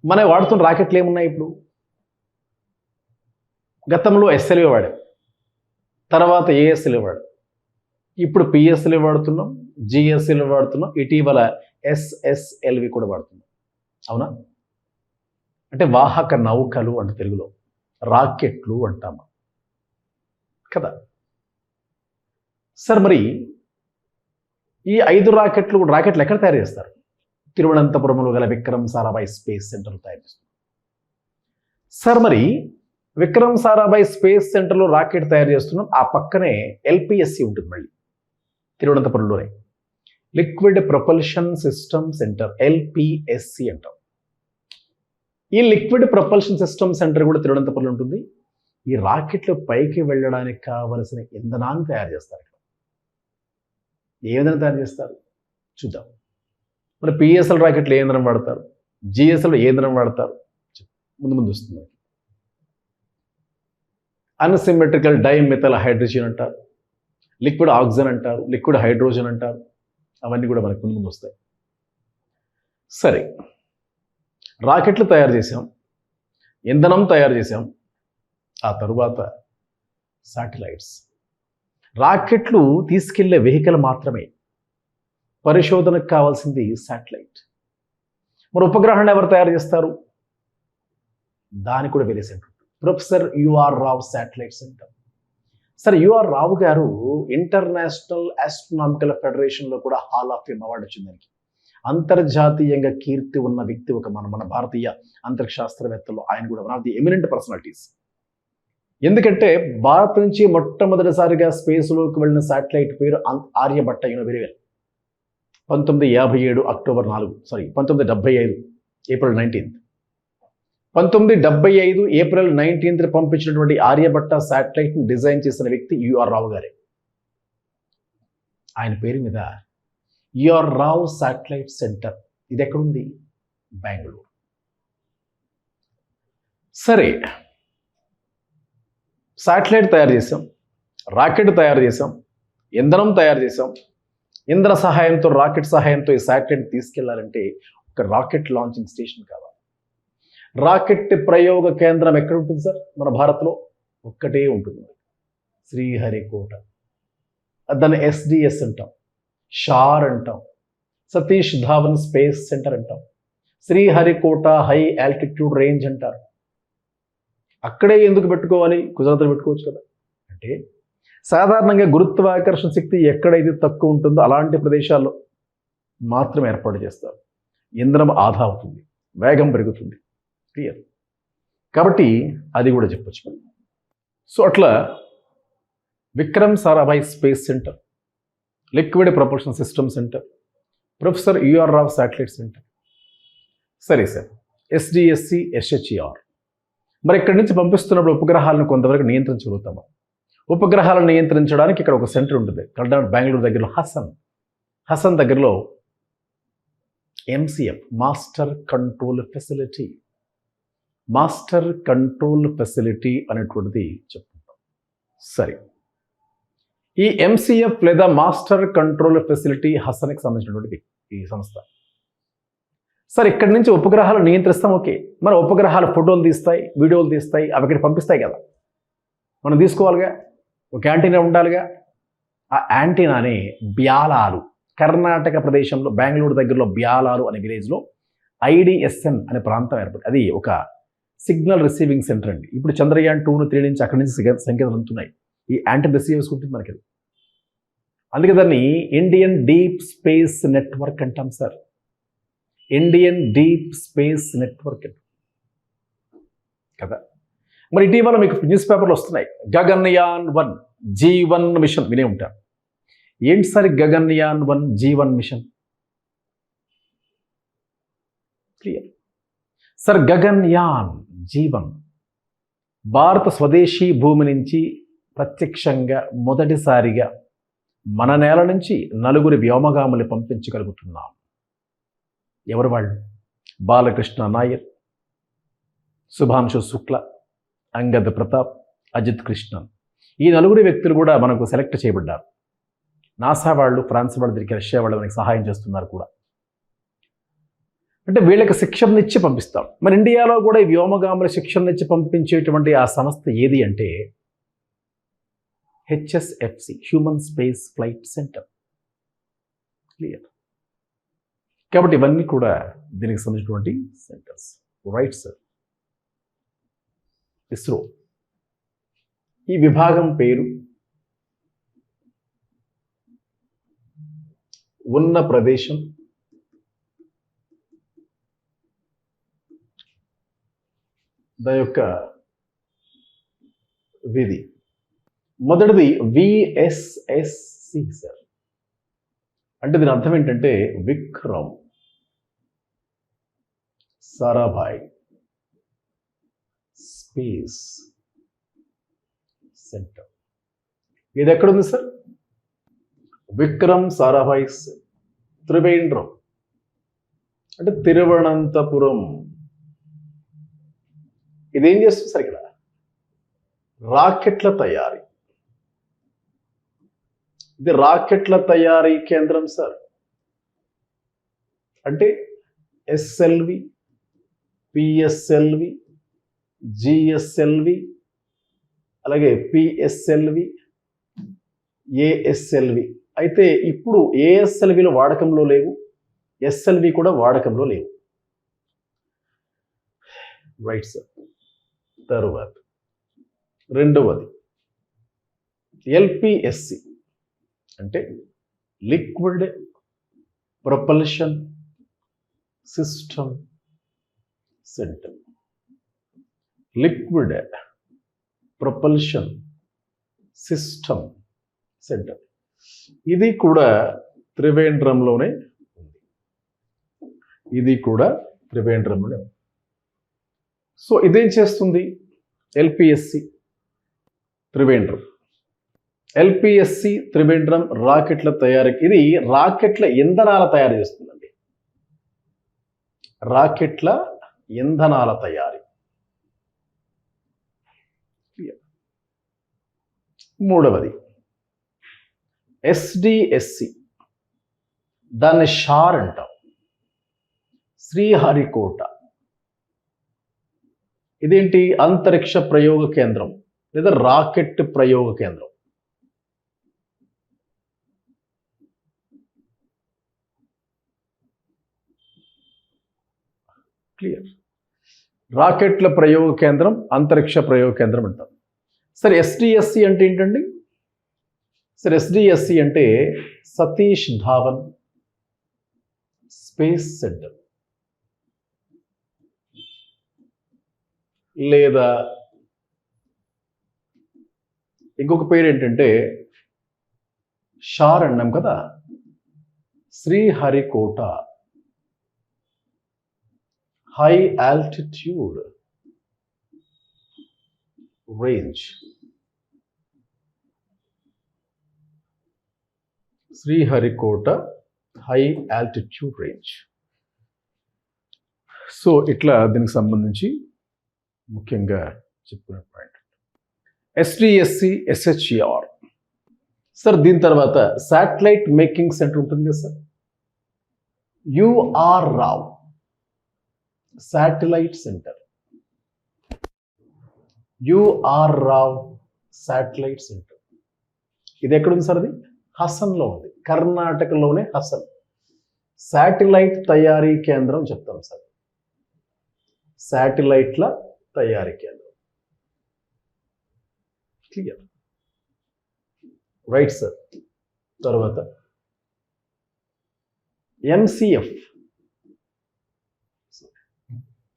మనం వాడుతున్న రాకెట్లు ఏమున్నాయి ఇప్పుడు? గతంలో ఎస్ఎల్వి వాడాం, తర్వాత ఏఎస్ఎల్వి వాడాం, ఇప్పుడు పిఎస్ఎల్వి వాడుతున్నాం, జిఎస్ఎల్వి వాడుతున్నాం, ఇటీవల ఎస్ఎస్ఎల్వి కూడా వాడుతున్నాం. అవునా? అంటే వాహక నౌకలు అంటే తెలుగులో రాకెట్లు అంటాము కదా. సార్, మరి ఈ 5 రాకెట్లు ఎక్కడ తయారు చేస్తారు? తిరువనంతపురంలో గల విక్రమ్ సారాభాయ్ స్పేస్ సెంటర్లో తయారు చేస్తారు. సార్, మరి విక్రమ్ సారాభాయ్ స్పేస్ సెంటర్లో రాకెట్ తయారు చేస్తున్నాం. ఆ పక్కనే ఎల్పిఎస్సి ఉంటుంది, మళ్ళీ తిరువనంతపురంలోనే Liquid Propulsion System Centre, LPSC అంటాం. ఈ లిక్విడ్ ప్రొపల్షన్ సిస్టమ్ సెంటర్ కూడా తిరువనంతపురంలో ఉంటుంది. ఈ రాకెట్లు పైకి వెళ్ళడానికి కావలసిన ఇంధనాన్ని తయారు చేస్తారు. ఏ ఇంధనం తయారు చేస్తారు చూద్దాం. మరి పిఎస్ఎల్ రాకెట్లు ఏ ఇంధనం వాడతారు, జిఎస్ఎల్ ఏ ఇంధనం వాడతారు? ముందు వస్తుంది. అన్సిమెట్రికల్ డైమెథల్ హైడ్రోజన్ అంటారు, లిక్విడ్ ఆక్సిజన్ అంటారు, లిక్విడ్ హైడ్రోజన్ అంటారు. అవన్నీ కూడా మనకు ముందు వస్తాయి. సరే, రాకెట్లు తయారు చేసాం, ఇంధనం తయారు చేసాం. ఆ తరువాత శాటిలైట్స్. రాకెట్లు తీసుకెళ్లే వెహికల్ మాత్రమే, పరిశోధనకు కావాల్సింది శాటిలైట్. మరి ఉపగ్రహాన్ని ఎవరు తయారు చేస్తారు? దానికి కూడా వేరే సెంటర్. ప్రొఫెసర్ యుఆర్ రావు శాటిలైట్ సెంటర్. సరే, యుఆర్ రావు గారు ఇంటర్నేషనల్ ఆస్ట్రోనామికల్ ఫెడరేషన్లో కూడా హాల్ ఆఫ్ ఫేమ్ అవార్డు వచ్చింది. దానికి అంతర్జాతీయంగా కీర్తి ఉన్న వ్యక్తి ఒక మన భారతీయ అంతరిక్ష శాస్త్రవేత్తలు ఆయన కూడా one of the eminent personalities. ఎందుకంటే భారత్ నుంచి మొట్టమొదటిసారిగా స్పేస్లోకి వెళ్ళిన శాటిలైట్ పేరు Aryabhata university. 1957 October 4, 1975 April 19. 1975 April 19 పంపించినటువంటి ఆర్యభట్ట శాటిలైట్ని డిజైన్ చేసిన వ్యక్తి యుఆర్ రావు గారే. ఆయన పేరు మీద యుఆర్ రావు శాటిలైట్ సెంటర్. ఇది ఎక్కడుంది? బెంగళూరు. సరే, శాటిలైట్ తయారు చేసాం, రాకెట్ తయారు చేసాం, ఇంధనం తయారు చేసాం. ఇంధన సహాయంతో, రాకెట్ సహాయంతో ఈ శాటిలైట్ తీసుకెళ్లాలంటే ఒక రాకెట్ లాంచింగ్ స్టేషన్ కావాలి. రాకెట్ ప్రయోగ కేంద్రం ఎక్కడ ఉంటుంది సార్? మన భారత్లో ఒక్కటే ఉంటుంది, శ్రీహరికోట. దాన్ని ఎస్డిఎస్ అంటాం, షార్ అంటాం, సతీష్ ధావన్ స్పేస్ సెంటర్ అంటాం, శ్రీహరికోట హై ఆల్టిట్యూడ్ రేంజ్ అంటారు. అక్కడే ఎందుకు పెట్టుకోవాలి? గుజరాత్లో పెట్టుకోవచ్చు కదా. అంటే సాధారణంగా గురుత్వాకర్షణ శక్తి ఎక్కడైతే తక్కువ ఉంటుందో అలాంటి ప్రదేశాల్లో మాత్రం ఏర్పాటు చేస్తారు. ఇంధనం ఆదా అవుతుంది, వేగం పెరుగుతుంది. క్లియర్? కాబట్టి అది కూడా చెప్పచ్చు. సో అట్లా Vikram Sarabhai space centre, liquid Propulsion System centre, professor U R Rao Satellite centre. సరే సార్, ఎస్డిఎస్సి ఎస్హెచ్ఈఆర్. మరి ఇక్కడి నుంచి పంపిస్తున్నప్పుడు ఉపగ్రహాలను కొంతవరకు నియంత్రించగలుగుతామా? ఉపగ్రహాలను నియంత్రించడానికి ఇక్కడ ఒక సెంటర్ ఉంటుంది కర్ణాటక బెంగళూరు దగ్గరలో హసన్ దగ్గరలో ఎంసీఎఫ్ మాస్టర్ కంట్రోల్ ఫెసిలిటీ అనేటువంటిది చెప్పుకుంటాం. సరే, ఈ ఎంసీఎఫ్ లేదా మాస్టర్ కంట్రోల్ ఫెసిలిటీ హసన్కి సంబంధించినటువంటి ఈ సంస్థ. సరే, ఇక్కడి నుంచి ఉపగ్రహాలు నియంత్రిస్తాం. ఓకే, మరి ఉపగ్రహాలు ఫోటోలు తీస్తాయి, వీడియోలు తీస్తాయి, అవి ఇక్కడ పంపిస్తాయి కదా, మనం తీసుకోవాలిగా, ఒక యాంటీనా ఉండాలిగా. ఆ యాంటీనాని బ్యాలాలు, కర్ణాటక ప్రదేశంలో బెంగళూరు దగ్గరలో బ్యాలాలు అనే విలేజ్లో ఐడిఎస్ఎన్ అనే ప్రాంతం ఏర్పడింది. అది ఒక సిగ్నల్ రిసీవింగ్ సెంటర్ అండి. ఇప్పుడు చంద్రయాన్ 2, 3 నుంచి అక్కడి నుంచి సంకేతాలు అందుతున్నాయి. ఈ యాంటీనా రిసీవ్ చేసుకుంటుంది మనకి. అందుకే దాన్ని ఇండియన్ డీప్ స్పేస్ నెట్వర్క్ అంటాం sir. Indian Deep Space network కదా. మరి ఇటీవల మీకు న్యూస్ పేపర్లు వస్తున్నాయి, గగన్యాన్ 1 G1 మిషన్ వినే ఉంటారు. ఏంటి sir Gaganyaan 1 G1 mission? Clear sir, Gaganyaan G1 భారత స్వదేశీ భూమి నుంచి ప్రత్యక్షంగా మొదటిసారిగా మన నేల నుంచి 4 వ్యోమగాములు పంపించగలుగుతున్నాం. ఎవరు వాళ్ళు? బాలకృష్ణ నాయర్, శుభాంశు శుక్ల, అంగద్ ప్రతాప్, అజిత్ కృష్ణన్. ఈ 4 వ్యక్తులు కూడా మనకు సెలెక్ట్ చేయబడ్డారు. నాసా వాళ్ళు, ఫ్రాన్స్ వాళ్ళ దగ్గరికి, రష్యా వాళ్ళు మనకి సహాయం చేస్తున్నారు కూడా. అంటే వీళ్ళకి శిక్షణ ఇచ్చి పంపిస్తాం. మరి ఇండియాలో కూడా ఈ వ్యోమగాముల శిక్షణ ఇచ్చి పంపించేటువంటి ఆ సంస్థ ఏది అంటే HSFC, Human Space Flight Centre. Clear. కాబట్టి ఇవన్నీ కూడా దీనికి సంబంధించినటువంటి సెంటర్స్. Right sir. ఇస్రో ఈ విభాగం పేరు ఉన్న ప్రదేశం, దాని యొక్క విధి. మొదటిది విఎస్ఎస్సి సార్. అంటే దీని అర్థం ఏంటంటే విక్రమ్ సారాభాయ్ స్పేస్ సెంటర్. ఇది ఎక్కడుంది సార్? విక్రమ్ సారాభాయ్ త్రివేంద్రం, అంటే తిరువనంతపురం. ఇదేం చేస్తుంది సార్? ఇక్కడ రాకెట్ల తయారీ. ఇది రాకెట్ల తయారీ కేంద్రం సార్. అంటే ఎస్ఎల్వి, పిఎస్ఎల్వి, జిఎస్ఎల్వి, అలాగే పిఎస్ఎల్వి, ఏఎస్ఎల్వి. అయితే ఇప్పుడు ఏఎస్ఎల్విలు వాడకంలో లేవు, ఎస్ఎల్వి కూడా వాడకంలో లేవు. Right sir. తరువాత రెండవది ఎల్పిఎస్సి, అంటే liquid Propulsion System centre. Liquid Propulsion System centre. ఇది కూడా త్రివేంద్రంలోనే ఉంది. సో ఇదేం చేస్తుంది? ఎల్పిఎస్సి త్రివేంద్రం. ఎల్పిఎస్సి త్రివేంద్రం రాకెట్ల తయారీ. ఇది రాకెట్ల ఇంధనాల తయారు చేస్తుందండి. రాకెట్ల ఇంధనాల తయారీ. మూడవది ఎస్డిఎస్సి, దాన్ని షార్ అంటాం, శ్రీహరికోట. ఇదేంటి? అంతరిక్ష ప్రయోగ కేంద్రం లేదా రాకెట్ ప్రయోగ కేంద్రం. క్లియర్. రాకెట్ల ప్రయోగ కేంద్రం, అంతరిక్ష ప్రయోగ కేంద్రం అంటాం. సరే, ఎస్డిఎస్సి అంటే ఏంటండి? సరే, ఎస్డిఎస్సి అంటే సతీష్ ధావన్ స్పేస్ సెంటర్, లేదా ఇంకొక పేరు ఏంటంటే షార్ అన్నాం కదా, Sriharikota high altitude range. Sriharikota high altitude range. So ఇట్లా దీనికి సంబంధించి ముఖ్యంగా చెప్పుకునే పాయింట్. SDSC ఎస్హెచ్ఆర్ sir. దీని తర్వాత శాటిలైట్ మేకింగ్ సెంటర్ ఉంటుంది కదా sir, you are Rao Satellite centre. You are Rao Satellite centre ఇది ఎక్కడుంది సార్? అది హసన్లో ఉంది, కర్ణాటకలోనే హసన్. శాటిలైట్ తయారీ కేంద్రం చెప్తాం సార్, శాటిలైట్ల తయారీ కేంద్రం. Clear, right sir. తర్వాత MCF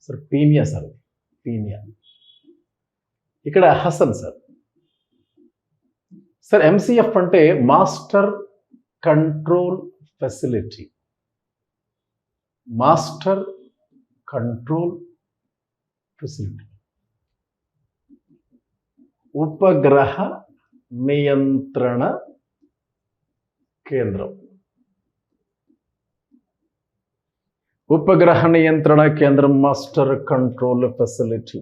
sir, Peenya sir, Peenya ఇక్కడ హసన్ సార్. సార్ ఎంసీఎఫ్ అంటే Master Control Facility. Master Control Facility, ఉపగ్రహ నియంత్రణ కేంద్రం. ఉపగ్రహ నియంత్రణ కేంద్రం, Master Control Facility.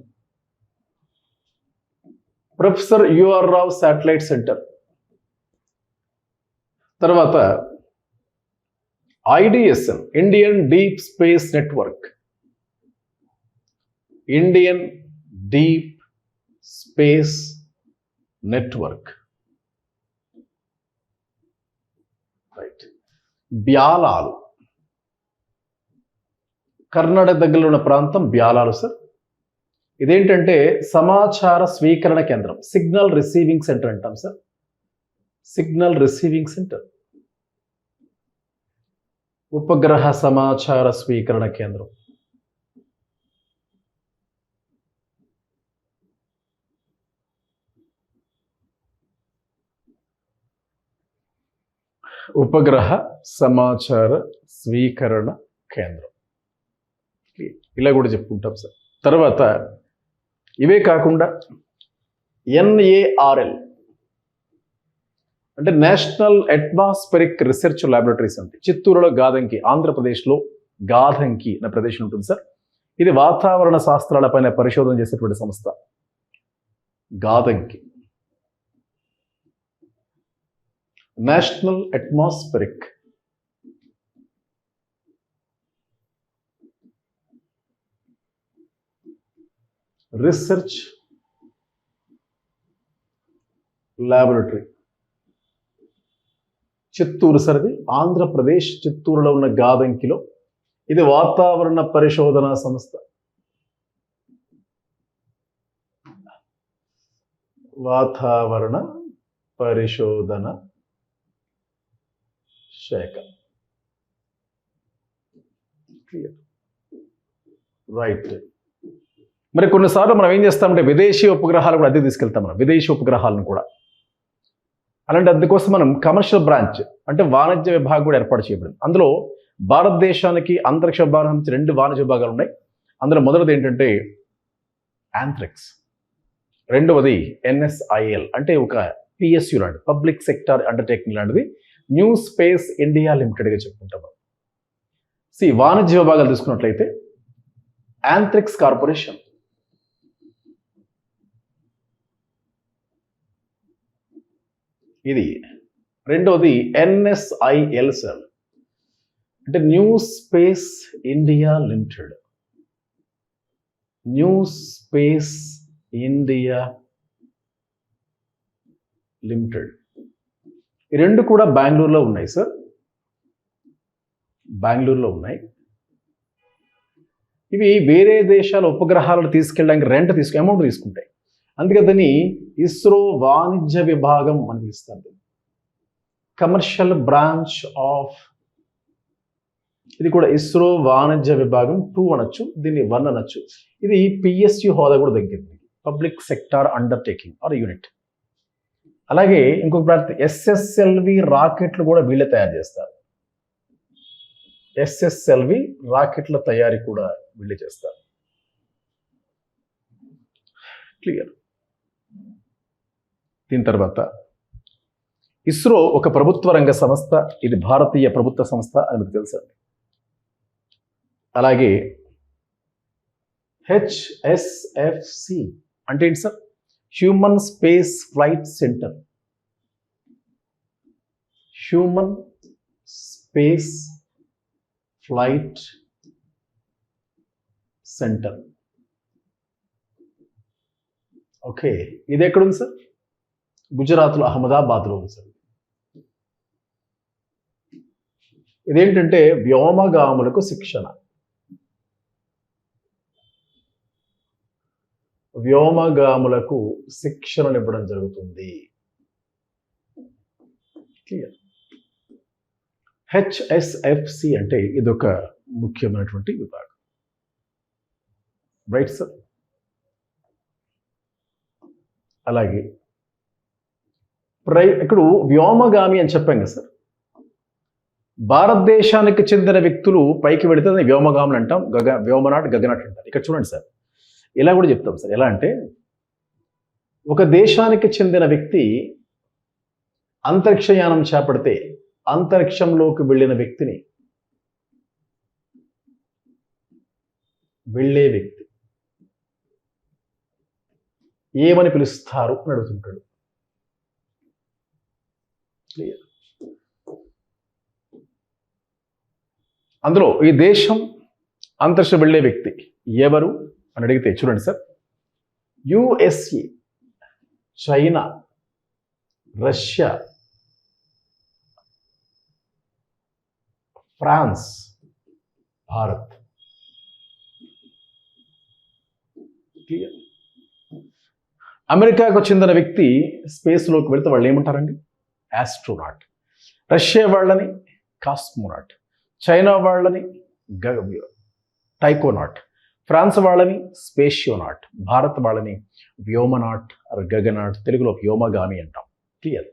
Professor U R Rao Satellite Centre. తర్వాత IDSN, Indian Deep Space Network. Indian Deep Space Network. Right. Byalalu, Karnataka దగ్గరలో ఉన్న ప్రాంతం బ్యాలాలు సార్. ఇదేంటంటే సమాచార స్వీకరణ కేంద్రం, సిగ్నల్ రిసీవింగ్ సెంటర్ అంటాం సార్, సిగ్నల్ రిసీవింగ్ సెంటర్. ఉపగ్రహ సమాచార స్వీకరణ కేంద్రం. ఉపగ్రహ సమాచార స్వీకరణ కేంద్రం, ఇలా కూడా చెప్పుకుంటాం సార్. తర్వాత ఇవే కాకుండా ఎన్ఏఆర్ఎల్ అంటే నేషనల్ అట్మాస్ఫిరిక్ రీసెర్చ్ ల్యాబొరేటరీస్ అంటే చిత్తూరులో గాదంకి, ఆంధ్రప్రదేశ్లో గాదంకి అనే ప్రదేశం ఉంటుంది సార్. ఇది వాతావరణ శాస్త్రాలపైన పరిశోధన చేసేటువంటి సంస్థ Gadanki. National atmospheric research laboratory, Chittoor sir. ఇది ఆంధ్రప్రదేశ్ చిత్తూరులో ఉన్న గాదంకిలో. ఇది వాతావరణ పరిశోధనా సంస్థ. వాతావరణ పరిశోధన శాఖ. రైట్. మరి కొన్నిసార్లు మనం ఏం చేస్తామంటే విదేశీ ఉపగ్రహాలు కూడా అద్దె తీసుకెళ్తాం, మనం విదేశీ ఉపగ్రహాలను కూడా. అలాంటి అందుకోసం మనం కమర్షియల్ బ్రాంచ్ అంటే వాణిజ్య విభాగం కూడా ఏర్పాటు చేయబడింది. అందులో భారతదేశానికి అంతరిక్ష విభాగం నుంచి 2 వాణిజ్య విభాగాలు ఉన్నాయి. అందులో మొదటిది ఏంటంటే యాంథ్రిక్స్, రెండవది ఎన్ఎస్ఐఎల్ అంటే ఒక పిఎస్యు లాంటిది, పబ్లిక్ సెక్టార్ అండర్టేకింగ్ లాంటిది, న్యూ స్పేస్ ఇండియా లిమిటెడ్గా చెప్పుకుంటాం. వాణిజ్య విభాగాలు తీసుకున్నట్లయితే యాంథ్రిక్స్ కార్పొరేషన్, ఇది. రెండవది ఎన్ఎస్ఐఎల్ సార్ అంటే new space India limited, new space India limited. ఈ రెండు కూడా బెంగళూరులో ఉన్నాయి సార్, బెంగళూరులో ఉన్నాయి. ఇవి వేరే దేశాల ఉపగ్రహాలను తీసుకెళ్ళడానికి అమౌంట్ తీసుకుంటాయి. అందుకని ఇస్రో వాణిజ్య విభాగం అని పిలుస్తారు. కమర్షియల్ బ్రాంచ్ ఆఫ్, ఇది కూడా ఇస్రో వాణిజ్య విభాగం 2 అనొచ్చు, దీన్ని 1 అనొచ్చు. ఇది పిఎస్యు హోదా కూడా తగ్గింది, public sector undertaking or unit. అలాగే ఇంకొక ప్రాంతం ఎస్ఎస్ఎల్వి రాకెట్లు కూడా వీళ్ళే తయారు చేస్తారు. ఎస్ఎస్ఎల్వి రాకెట్ల తయారీ కూడా వీళ్ళే చేస్తారు. క్లియర్. దీని తర్వాత ఇస్రో ఒక ప్రభుత్వ రంగ సంస్థ, ఇది భారతీయ ప్రభుత్వ సంస్థ అని మీకు తెలుసండి. అలాగే హెచ్ఎస్ఎఫ్సి అంటే ఏంటి sir? Human Space Flight centre. Human Space Flight centre. Okay, ఇది ఎక్కడుంది సార్? గుజరాత్లో అహ్మదాబాద్లో ఉంది సార్. ఇదేంటంటే వ్యోమగాములకు శిక్షణ. వ్యోమగాములకు శిక్షణను ఇవ్వడం జరుగుతుంది. క్లియర్. హెచ్ఎస్ఎఫ్సి అంటే ఇదొక ముఖ్యమైనటువంటి విభాగం. Right sir. అలాగే ఇక్కడ వ్యోమగామి అని చెప్పాం కదా సార్. భారతదేశానికి చెందిన వ్యక్తులు పైకి వెళితే వ్యోమగాములు అంటాం, వ్యోమనాట్, గగనాట్ అంటారు. ఇక్కడ చూడండి సార్, ఇలా కూడా చెప్తాం సార్. ఎలా అంటే ఒక దేశానికి చెందిన వ్యక్తి అంతరిక్షయానం చేపడితే అంతరిక్షంలోకి వెళ్ళిన వ్యక్తిని, వెళ్ళే వ్యక్తి ఏమని పిలుస్తారు అని అడుగుతుంటాడు. క్లియర్. అందులో ఈ దేశం అంతరిక్షం వెళ్ళే వ్యక్తి ఎవరు అని అడిగితే చూడండి sir, USA, China, Russia, France, Bharat. Clear. అమెరికాకు చెందిన వ్యక్తి స్పేస్లోకి వెళ్తే వాళ్ళు ఏమంటారండి? ఆస్ట్రోనాట్. రష్యా వాళ్ళని కాస్మోనాట్, చైనా వాళ్ళని టైకోనాట్, ఫ్రాన్స్ వాళ్ళని స్పేషియోనాట్, భారత్ వాళ్ళని వ్యోమనాట్, గగనాట్, తెలుగులో వ్యోమగామి అంటాం. క్లియర్.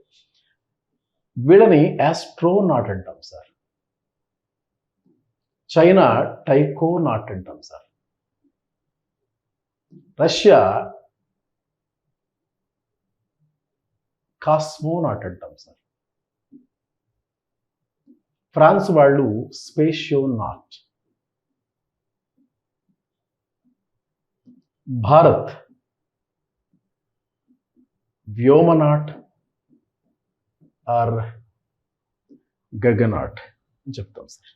వీళ్ళని ఆస్ట్రోనాట్ అంటాం సార్. చైనా టైకోనాట్ అంటాం సార్. రష్యా కాస్మోనాట్ అంటాం సార్. ఫ్రాన్స్ వాళ్ళు స్పేషియోనాట్. భారత్ వ్యోమనాట్ ఆర్ గగనాట్ అని చెప్తాం సార్.